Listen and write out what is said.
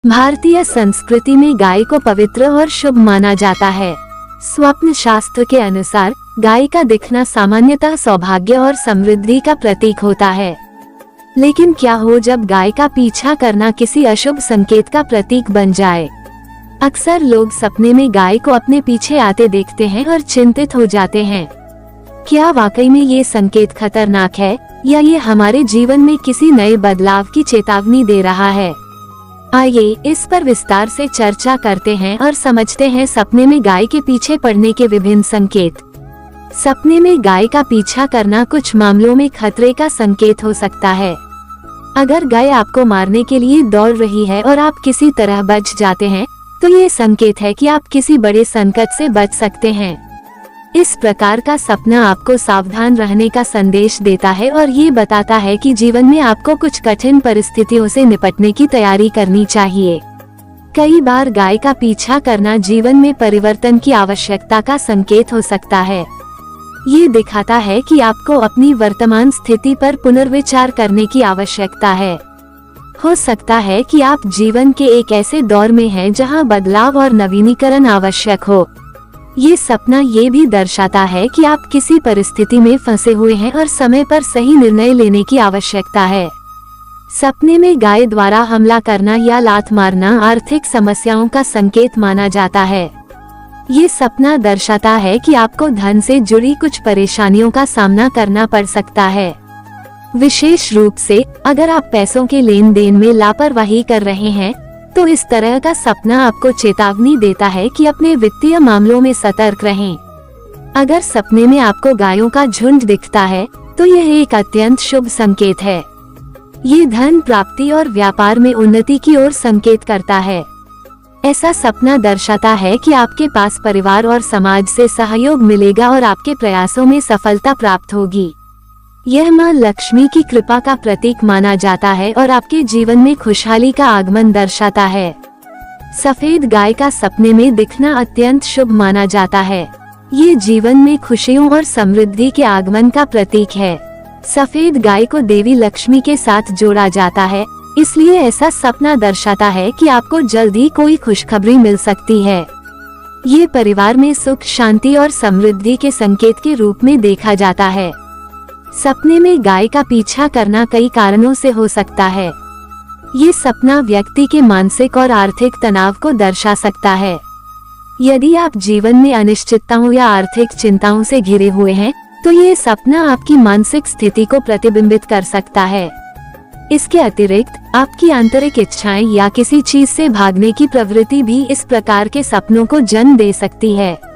भारतीय संस्कृति में गाय को पवित्र और शुभ माना जाता है। स्वप्न शास्त्र के अनुसार गाय का दिखना सामान्यतः सौभाग्य और समृद्धि का प्रतीक होता है। लेकिन क्या हो जब गाय का पीछा करना किसी अशुभ संकेत का प्रतीक बन जाए? अक्सर लोग सपने में गाय को अपने पीछे आते देखते हैं और चिंतित हो जाते हैं। क्या वाकई में ये संकेत खतरनाक है या ये हमारे जीवन में किसी नए बदलाव की चेतावनी दे रहा है? आइए इस पर विस्तार से चर्चा करते हैं और समझते हैं सपने में गाय के पीछे पड़ने के विभिन्न संकेत। सपने में गाय का पीछा करना कुछ मामलों में खतरे का संकेत हो सकता है। अगर गाय आपको मारने के लिए दौड़ रही है और आप किसी तरह बच जाते हैं, तो ये संकेत है कि आप किसी बड़े संकट से बच सकते हैं। इस प्रकार का सपना आपको सावधान रहने का संदेश देता है और ये बताता है कि जीवन में आपको कुछ कठिन परिस्थितियों से निपटने की तैयारी करनी चाहिए। कई बार गाय का पीछा करना जीवन में परिवर्तन की आवश्यकता का संकेत हो सकता है। ये दिखाता है कि आपको अपनी वर्तमान स्थिति पर पुनर्विचार करने की आवश्यकता है। हो सकता है कि आप जीवन के एक ऐसे दौर में हैं जहां बदलाव और नवीनीकरण आवश्यक हो। ये सपना ये भी दर्शाता है कि आप किसी परिस्थिति में फंसे हुए हैं और समय पर सही निर्णय लेने की आवश्यकता है। सपने में गाय द्वारा हमला करना या लात मारना आर्थिक समस्याओं का संकेत माना जाता है। ये सपना दर्शाता है कि आपको धन से जुड़ी कुछ परेशानियों का सामना करना पड़ सकता है। विशेष रूप से अगर आप पैसों के लेन देन में लापरवाही कर रहे हैं, तो इस तरह का सपना आपको चेतावनी देता है कि अपने वित्तीय मामलों में सतर्क रहें। अगर सपने में आपको गायों का झुंड दिखता है, तो यह एक अत्यंत शुभ संकेत है। ये धन प्राप्ति और व्यापार में उन्नति की ओर संकेत करता है। ऐसा सपना दर्शाता है कि आपके पास परिवार और समाज से सहयोग मिलेगा और आपके प्रयासों में सफलता प्राप्त होगी। यह मां लक्ष्मी की कृपा का प्रतीक माना जाता है और आपके जीवन में खुशहाली का आगमन दर्शाता है। सफेद गाय का सपने में दिखना अत्यंत शुभ माना जाता है। ये जीवन में खुशियों और समृद्धि के आगमन का प्रतीक है। सफेद गाय को देवी लक्ष्मी के साथ जोड़ा जाता है, इसलिए ऐसा सपना दर्शाता है कि आपको जल्द ही कोई खुशखबरी मिल सकती है। ये परिवार में सुख, शांति और समृद्धि के संकेत के रूप में देखा जाता है। सपने में गाय का पीछा करना कई कारणों से हो सकता है। ये सपना व्यक्ति के मानसिक और आर्थिक तनाव को दर्शा सकता है। यदि आप जीवन में अनिश्चितताओं या आर्थिक चिंताओं से घिरे हुए हैं, तो ये सपना आपकी मानसिक स्थिति को प्रतिबिंबित कर सकता है। इसके अतिरिक्त आपकी आंतरिक इच्छाएं या किसी चीज से भागने की प्रवृत्ति भी इस प्रकार के सपनों को जन्म दे सकती है।